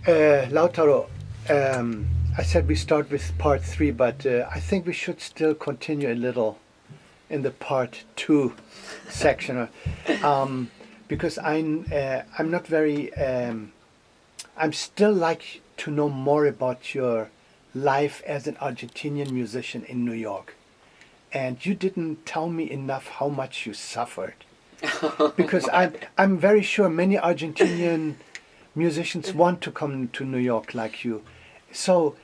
Lautaro, I said we start with part three, but I think we should still continue a little in the part two section, because I'm not very. I'm still like to know more about your life as an Argentinian musician in New York, and you didn't tell me enough how much you suffered, because I'm very sure many Argentinian musicians want to come to New York like you. So,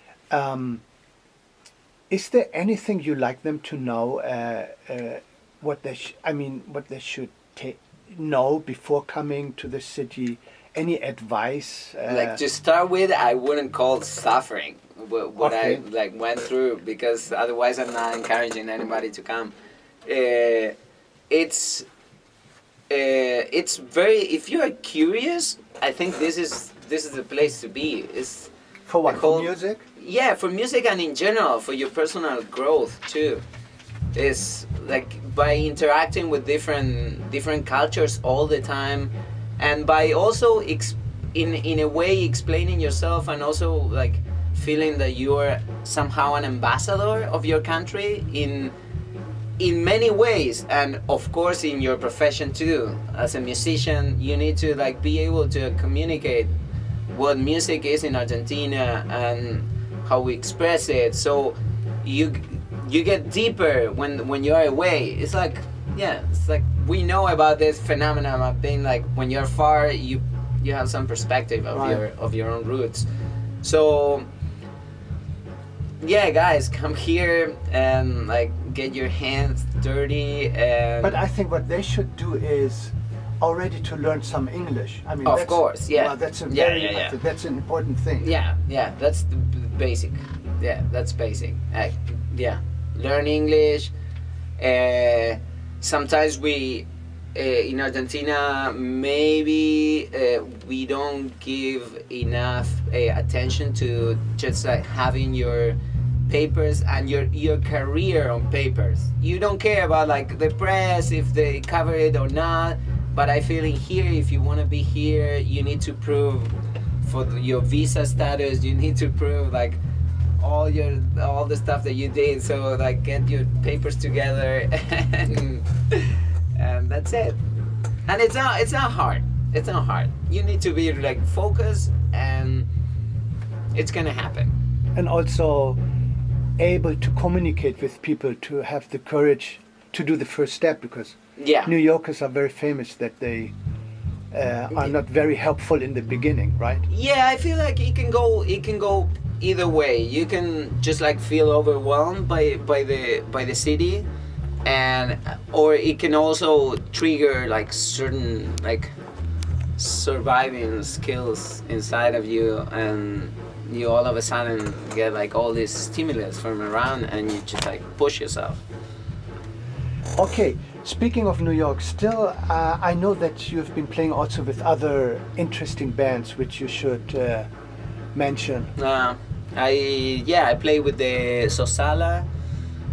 is there anything you like them to know? What they what they should know before coming to the city? Any advice? Like to start with, I wouldn't call suffering what Okay. I like went through, because otherwise I'm not encouraging anybody to come. It's very, if you are curious, I think this is the place to be. It's For what? the For whole- music? Yeah, for music and in general, for your personal growth too. Is like by interacting with different cultures all the time, and by also in a way explaining yourself, and also like feeling that you are somehow an ambassador of your country in many ways, and of course in your profession too. As a musician, you need to like be able to communicate what music is in Argentina and how we express it. So you get deeper when you're away. It's like, yeah, it's like we know about this phenomenon of being like, when you're far, you have some perspective of Right. your own roots. So yeah, guys, come here and like get your hands dirty. And But I think what they should do is already to learn some English. I mean, Of that's, course, yeah. well, that's a Yeah, very, yeah, yeah. I think that's an important thing. yeah, that's the basic. Yeah, that's basic. Yeah, learn English. Sometimes we in Argentina maybe we don't give enough attention to just like having your papers and your career on papers. You don't care about like the press, if they cover it or not. But I feel in here, if you want to be here, you need to prove for your visa status. You need to prove like all the stuff that you did. So like get your papers together, and that's it. And it's not hard. It's not hard. You need to be like focused, and it's gonna happen. And also able to communicate with people, to have the courage to do the first step, because Yeah. New Yorkers are very famous that they are not very helpful in the beginning, right? Yeah, I feel like it can go either way. You can just like feel overwhelmed by the city, and or it can also trigger like certain like surviving skills inside of you, and you all of a sudden get like all this stimulus from around, and you just like push yourself. Okay, speaking of New York, still I know that you've been playing also with other interesting bands which you should mention. I play with the SoSaLa.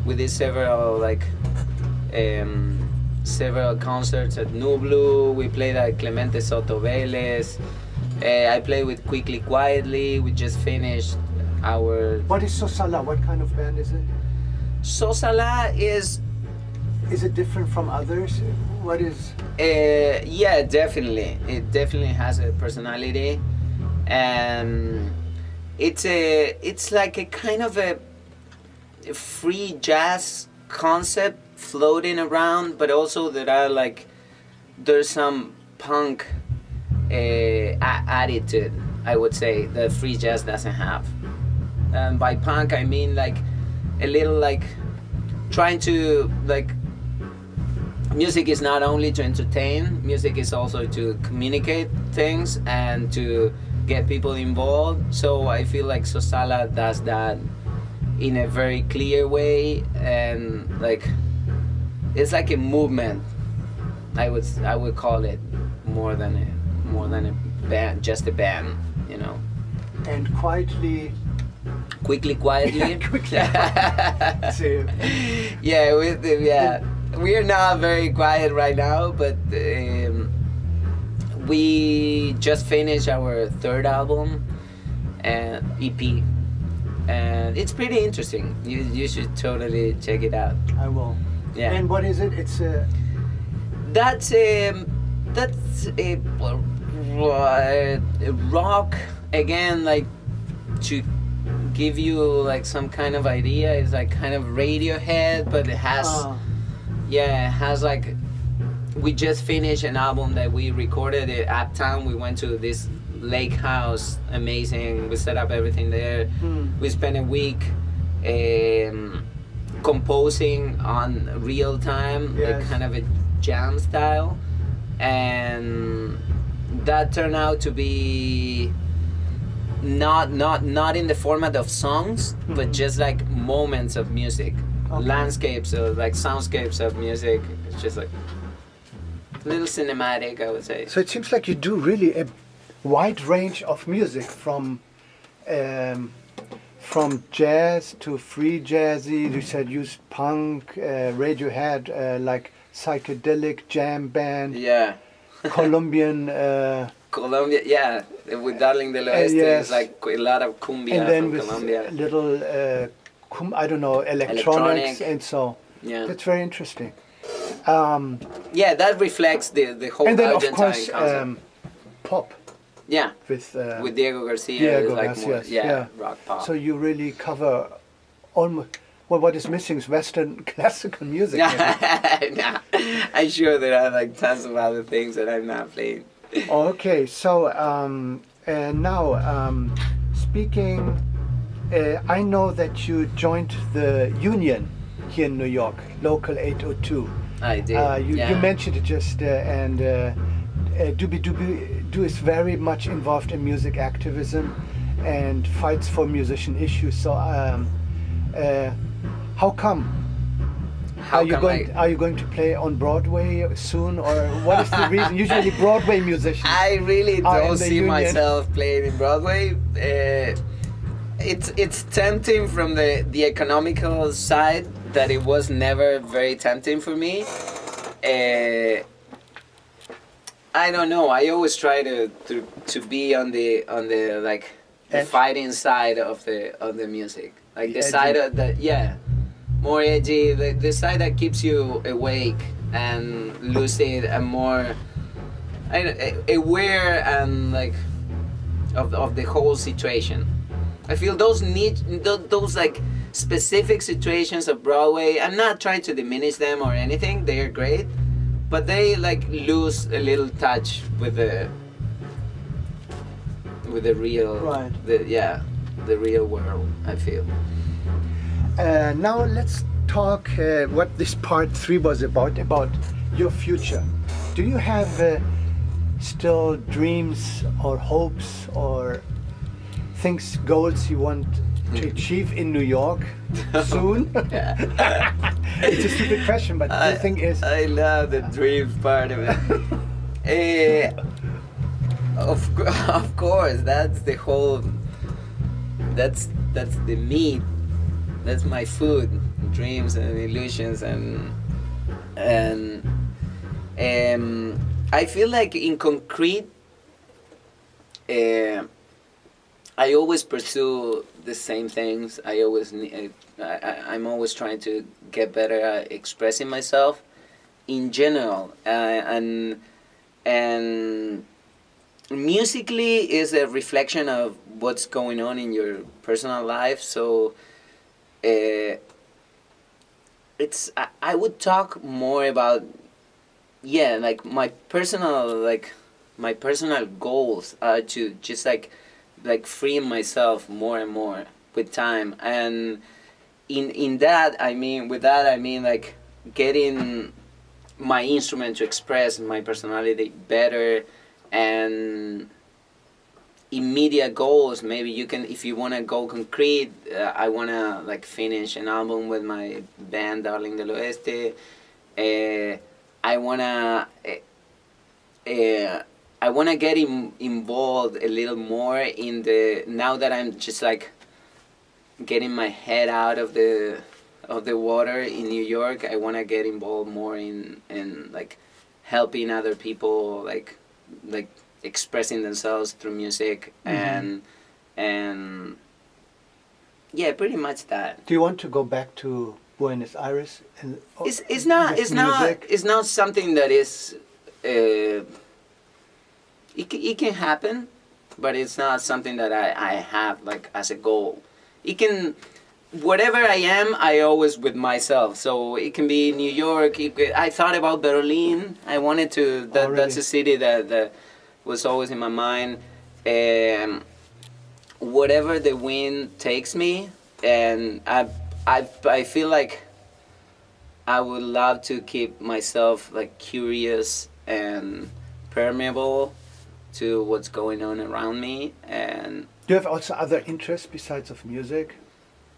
We did several several concerts at Nublu. We played at Clemente Soto Vélez. I play with Quickly Quietly. We just finished our What is SoSaLa? What kind of band is it? SoSaLa is Is it different from others? What is... yeah, definitely. It definitely has a personality, and it's like a kind of a free jazz concept floating around, but also there's some punk attitude, I would say, that free jazz doesn't have. And by punk I mean like a little like trying to like, music is not only to entertain, music is also to communicate things and to get people involved. So I feel like SoSaLa does that in a very clear way, and like it's like a movement. I would call it more than a band, just a band, you know. And quietly... Quickly Quietly. Quickly. See, Yeah, we're not very quiet right now, but we just finished our third album, and EP, and it's pretty interesting. You should totally check it out. I will. Yeah. And what is it? It's That's a rock again, like to give you like some kind of idea. It's like kind of Radiohead, but it has it has like, we just finished an album that we recorded at Uptown. We went to this lake house, amazing. We set up everything there. We spent a week composing on real time, like kind of a jam style, and that turned out to be not in the format of songs, but just like moments of music, landscapes or like soundscapes of music. It's just like a little cinematic, I would say. So it seems like you do really a wide range of music, from jazz to free jazzy. You said use punk, Radiohead, like psychedelic jam band, Colombian. Colombia, yeah, with Darling del Oeste, it's like a lot of cumbia and then from with Colombia. little, I don't know, electronics, and so. Yeah. That's very interesting. Yeah, that reflects the whole And then Argentine of course concept. pop Yeah, with Diego Garcia, Diego is like Garcia, more, yeah. rock pop. So you really cover almost. Well, what is missing is Western classical music. Nah, I'm sure there are like tons of other things that I'm not playing. Okay, so now speaking, I know that you joined the union here in New York, Local 802. I did. You mentioned it just, and Doobie is very much involved in music activism and fights for musician issues. So, how come? Are you going to play on Broadway soon, or what is the reason? Usually Broadway musicians. I really don't see union. myself playing in Broadway. It's tempting from the economical side, that it was never very tempting for me. I don't know. I always try to be on the like the fighting side of the music, like the side of the more edgy, the side that keeps you awake and lucid and more aware and like of the whole situation. I feel those like specific situations of Broadway, I'm not trying to diminish them or anything, they are great, but they like lose a little touch with the real, the real world, I feel. Now let's talk what this part 3 was about your future. Do you have still dreams or hopes or things, goals you want to achieve in New York soon? It's a stupid question, but the thing is, I love the dream part of it. Of course, that's the whole. That's the meat. That's my food, dreams and illusions, and I feel like in concrete, I always pursue the same things. I'm always trying to get better at expressing myself in general, and musically is a reflection of what's going on in your personal life. So I would talk more about like my personal goals are to just like free myself more and more with time, and with that I mean like getting my instrument to express my personality better. And immediate goals, maybe you can, if you want to go concrete, I want to like finish an album with my band Darling del Oeste. I want to get involved a little more in now that I'm just like getting my head out of the water in New York. I want to get involved more in like helping other people like expressing themselves through music, and and yeah, pretty much that. Do you want to go back to Buenos Aires? And, It's not music? it's not something that is it can happen, but it's not something that I have like as a goal. It can, whatever I am, I always with myself. So it can be New York. I thought about Berlin. I wanted to. That's a city that was always in my mind. Whatever the wind takes me, and I feel like I would love to keep myself like curious and permeable to what's going on around me. And Do you have also other interests besides of music?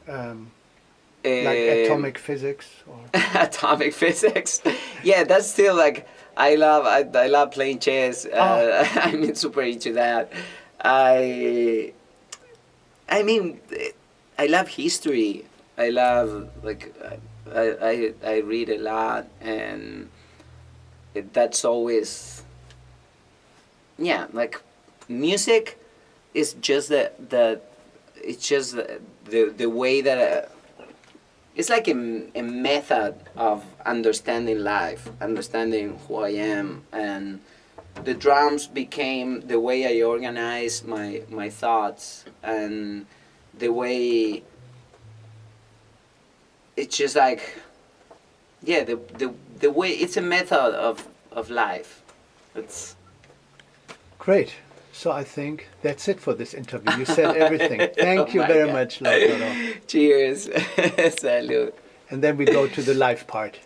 Like atomic physics? Or? Atomic physics. Yeah, that's still like I love playing chess. I'm super into that. I mean, I love history. I love like I read a lot, and that's always, yeah, like music is just the way that it's like a method of understanding life, understanding who I am, and the drums became the way I organize my thoughts, and the way it's just like, yeah, the way it's a method of life. It's great. So I think that's it for this interview. You said everything. Thank you my very God. much, Lautaro. Cheers. Salud. And then we go to the live part.